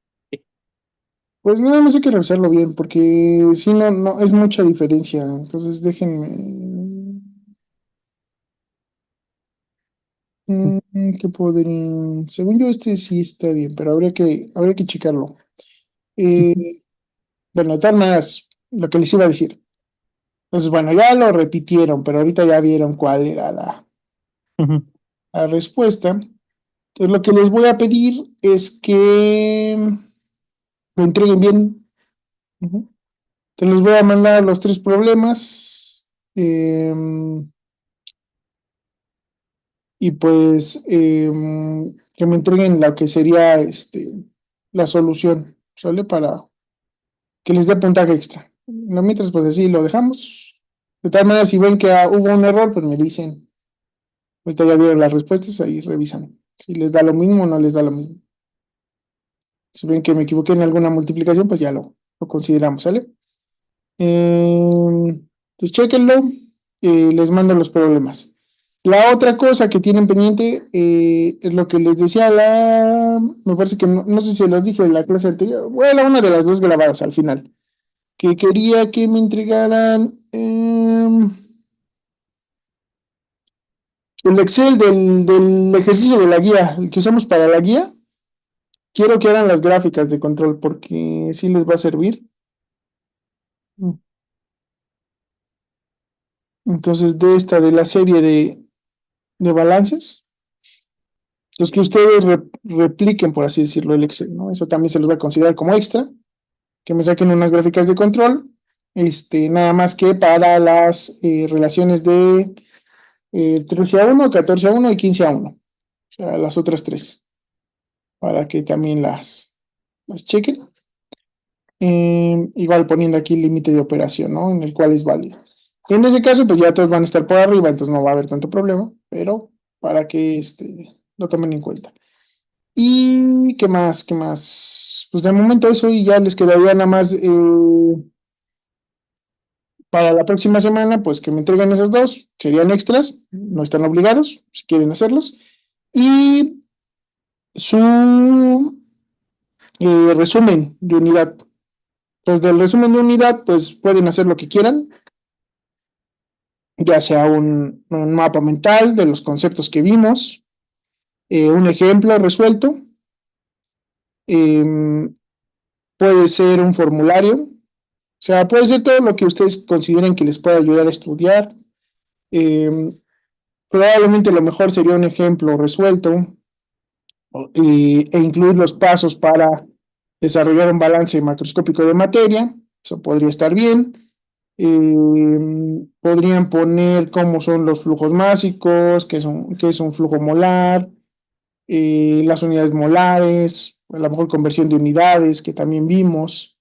Pues nada más hay que revisarlo bien, porque si no, no, es mucha diferencia. Entonces déjenme. ¿Qué podría? Según yo, este sí está bien, pero habría que checarlo. Eh, bueno, de todas maneras, lo que les iba a decir. Entonces, bueno, ya lo repitieron, pero ahorita ya vieron cuál era Ujú. la respuesta. Entonces, lo que les voy a pedir es que lo entreguen bien. Ujú. Entonces, les voy a mandar los tres problemas. Y pues que me entreguen lo que sería la solución, ¿sale? Para que les dé puntaje extra. No, mientras, pues así lo dejamos. De tal manera, si ven que hubo un error, pues me dicen. Ahorita ya vieron las respuestas, ahí revisan. Si les da lo mismo o no les da lo mismo. Si ven que me equivoqué en alguna multiplicación, pues ya lo consideramos, ¿sale? Entonces, chéquenlo, les mando los problemas. La otra cosa que tienen pendiente es lo que les decía me parece que no sé si los dije en la clase anterior, bueno, una de las dos grabadas al final, que quería que me entregaran el Excel del ejercicio de la guía, el que usamos para la guía. Quiero que hagan las gráficas de control porque sí les va a servir. Entonces, de la serie de balances. Los que ustedes repliquen, por así decirlo, el Excel, ¿no? Eso también se los va a considerar como extra, que me saquen unas gráficas de control, nada más que para las relaciones de 13-1, 14-1 y 15-1, o sea, las otras tres, para que también las chequen. Igual poniendo aquí el límite de operación, ¿no? En el cual es válido. En ese caso, pues ya todos van a estar por arriba, entonces no va a haber tanto problema, pero para que lo tomen en cuenta. ¿Y qué más? ¿Qué más? Pues de momento eso y ya les quedaría nada más para la próxima semana, pues que me entreguen esos dos, serían extras, no están obligados si quieren hacerlos. Y su resumen de unidad. Pues del resumen de unidad, pues pueden hacer lo que quieran, ya sea un mapa mental de los conceptos que vimos, un ejemplo resuelto, eh, puede ser un formulario, o sea, puede ser todo lo que ustedes consideren que les pueda ayudar a estudiar. Eh, Probablemente lo mejor sería un ejemplo resuelto e incluir los pasos para desarrollar un balance macroscópico de materia. Eso podría estar bien. Podrían poner cómo son los flujos másicos, qué es un flujo molar, las unidades molares, a lo mejor conversión de unidades que también vimos.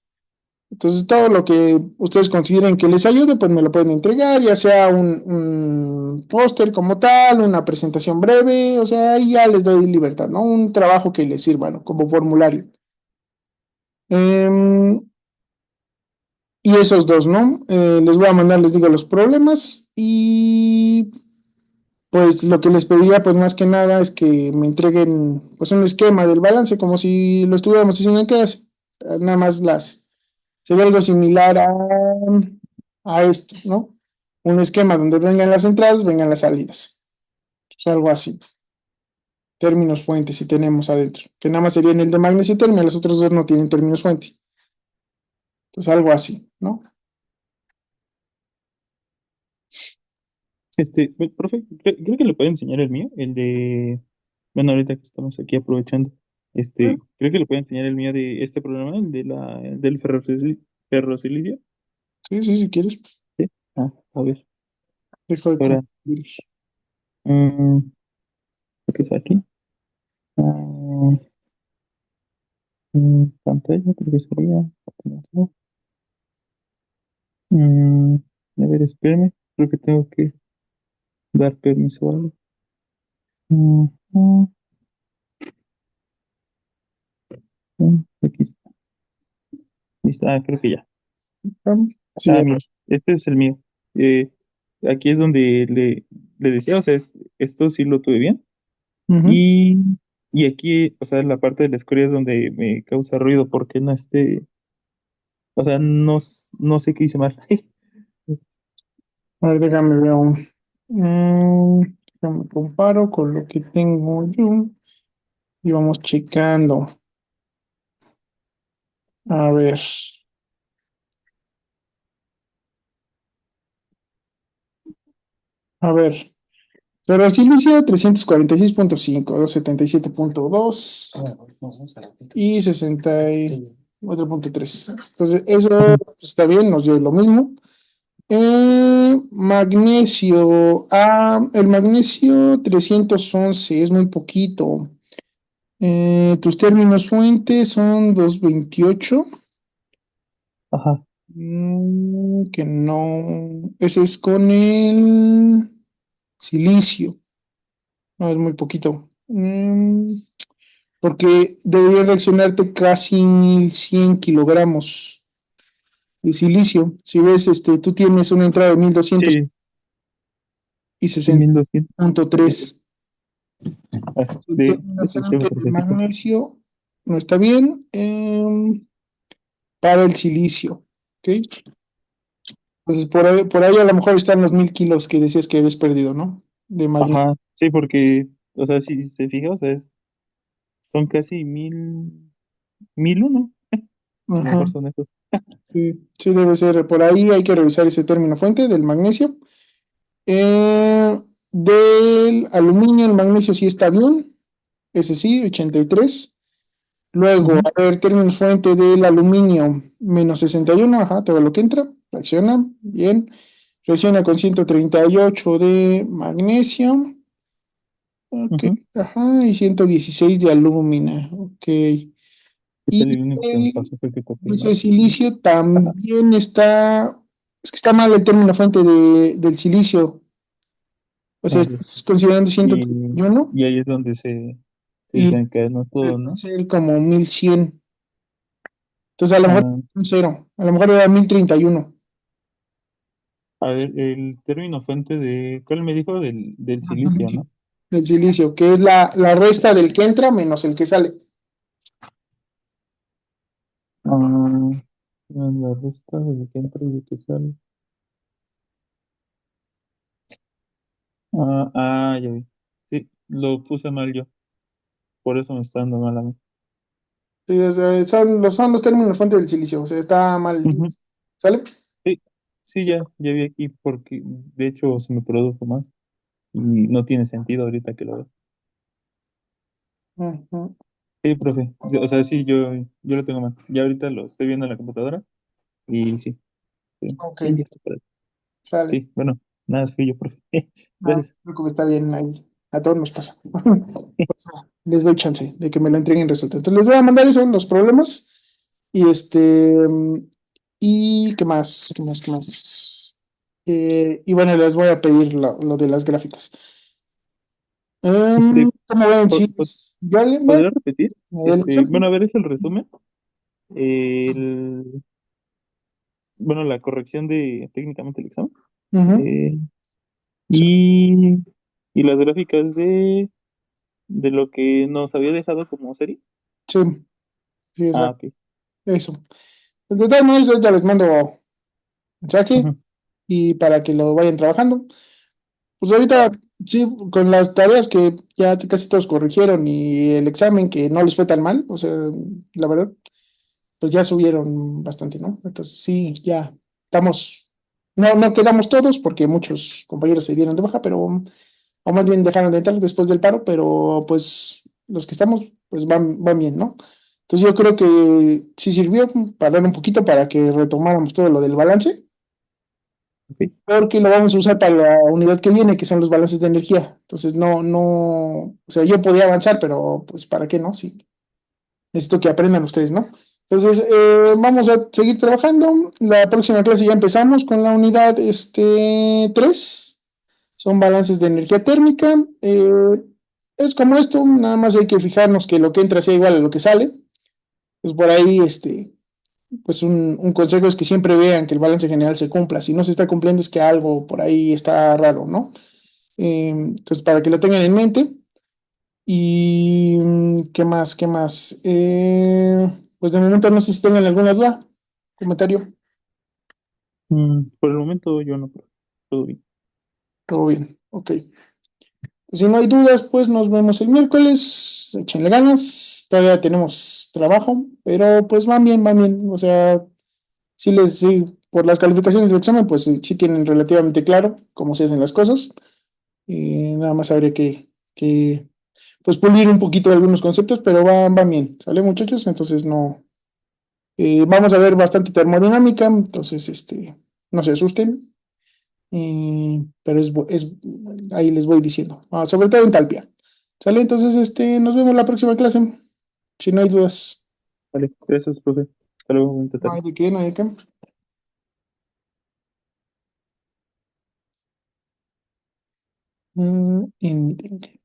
Entonces, todo lo que ustedes consideren que les ayude, pues me lo pueden entregar, ya sea un póster como tal, una presentación breve, o sea, ahí ya les doy libertad, ¿no? Un trabajo que les sirva, ¿no? Como formulario. Em, y esos dos, ¿no? Les voy a mandar, les digo, los problemas y pues lo que les pediría, pues más que nada, es que me entreguen, pues un esquema del balance, como si lo estuviéramos haciendo en clase. Nada más sería algo similar a esto, ¿no? Un esquema donde vengan las entradas, vengan las salidas. Es algo así. Términos fuentes si tenemos adentro. Que nada más serían el de magnesio y termio, los otros dos no tienen términos fuente. Entonces algo así, ¿no? Profe, creo que le puedo enseñar el mío, el de, bueno, ahorita que estamos aquí aprovechando, Ah, creo que le puedo enseñar el mío de este programa, del ferrosilicio. sí, sí, si quieres. Sí. Ah, a ver, Dejo de ahora, confundir. mm, ¿qué es aquí? Ah, pantalla, creo que sería. Mm, a ver, espérame, creo que tengo que dar permiso o algo. Mm, mm, aquí está. Listo. Ah, creo que ya. Sí, Ah, mira, este es el mío. Eh, Aquí es donde le decía, o sea, esto sí lo tuve bien. ujú. Y, y aquí, o sea, la parte de la escoria es donde me causa ruido porque no o sea, no sé qué hice mal. A ver, déjame ver. Déjame comparo con lo que tengo yo y vamos checando. A ver, a ver. Pero silicio 346.5, 277.2 y 64.3. Entonces, eso Ujú. está bien, nos dio lo mismo. Magnesio. El magnesio 311 es muy poquito. Tus términos fuentes son 228. Ajá, Que no. Ese es con el silicio. No, es muy poquito. Porque debería reaccionarte casi 1100 kilogramos de silicio. Si ves, tú tienes una entrada de 1200 sí, y sí, 1200. 60.3. Ah, El de término eso está fuente de perfecto. magnesio no está bien para el silicio. ¿Ok? Entonces, por ahí a lo mejor están los 1000 kilos que decías que habías perdido, ¿no? De magnesio. Ajá, sí, porque, o sea, si se fija, o sea, son casi 1001. A lo Ajá. mejor son esos. Sí, sí, debe ser. Por ahí hay que revisar ese término fuente del magnesio. Del aluminio, el magnesio sí está bien. Ese sí, 83. Luego, Ujú, a ver, términos fuente del aluminio, -61, ajá, todo lo que entra, reacciona, bien. Reacciona con 138 de magnesio, ok, ujú. ajá, y 116 de alumina, ok. ¿Qué Y tal? El único que me el pasó fue que copié magnesio mal. de silicio Ajá. también está Es que está mal el término fuente del silicio. O sea, A ver. estás considerando Y, 131 y ahí es donde se y desencadenó todo, va a ¿no? ser como 1100. Entonces, a lo mejor Ah, un cero. A lo mejor era 1031 a ver, el término fuente de, ¿cuál me dijo? Del silicio, ¿no? del silicio, que es la resta del que entra menos el que sale. Ah, la resta de que entra y de que sale. Ya vi. Sí, lo puse mal yo. Por eso me está dando mal a mí. Sí, o sea, son los términos fuente del silicio. O sea, está mal. Ujú. ¿Sale? Sí, sí, ya vi aquí porque de hecho se me produjo más y no tiene sentido ahorita que lo veo. Ujú. Sí, profe. O sea, sí, yo lo tengo mal. Ya ahorita lo estoy viendo en la computadora y sí, sí, Ok, sí, ya está por ahí. sale. Sí, bueno, nada, fui yo, profe. No, Gracias. creo que está bien ahí. A todos nos pasa. O sea, les doy chance de que me lo entreguen resultados. Entonces les voy a mandar eso, los problemas. Y ¿y qué más? ¿Qué más? ¿Qué más? Y bueno, les voy a pedir lo de las gráficas. Este, ¿Cómo ven? po- Sí, po- ya le bueno, ¿Podría repetir? el Bueno, examen. a ver, es el resumen. El, bueno, la corrección de técnicamente el examen. Ujú. Eh, Sí, y, y las gráficas de lo que nos había dejado como serie. sí, sí, Ah, exacto. ok. Eso. Pues de todos modos, ahorita les mando mensaje Ujú, y para que lo vayan trabajando. Pues va, ahorita, sí, con las tareas que ya casi todos corrigieron y el examen que no les fue tan mal, o sea, la verdad, pues ya subieron bastante, ¿no? Entonces sí, ya estamos, no quedamos todos porque muchos compañeros se dieron de baja, pero, o más bien dejaron de entrar después del paro, pero pues los que estamos, pues van bien, ¿no? Entonces yo creo que sí sirvió para dar un poquito para que retomáramos todo lo del balance ok. porque lo vamos a usar para la unidad que viene, que son los balances de energía. Entonces, o sea, yo podía avanzar, pero pues, ¿para qué no? Sí, necesito que aprendan ustedes, ¿no? Entonces, vamos a seguir trabajando. La próxima clase ya empezamos con la unidad 3. Son balances de energía térmica. Es como esto, nada más hay que fijarnos que lo que entra sea igual a lo que sale. Pues por ahí, pues un consejo es que siempre vean que el balance general se cumpla. Si no se está cumpliendo es que algo por ahí está raro, ¿no? Entonces, para que lo tengan en mente. ¿Y qué más? ¿Qué más? Pues de momento no sé si tengan alguna duda, comentario. Por el momento yo no, profe. Todo bien. Todo bien, ok. Pues si no hay dudas, pues nos vemos el miércoles. Échenle ganas. Todavía tenemos trabajo, pero pues van bien, van bien. O sea, sí, por las calificaciones del examen, pues sí tienen relativamente claro cómo se hacen las cosas. Nada más habría que pues pulir un poquito algunos conceptos, pero van bien, ¿sale, muchachos? Entonces no, vamos a ver bastante termodinámica, entonces no se asusten, pero ahí les voy diciendo. Sobre todo entalpia. ¿Sale? Entonces nos vemos la próxima clase, si no hay dudas. Vale, gracias, profe. Hasta luego, bonita No tarde. hay de qué, no hay de qué. Entiende.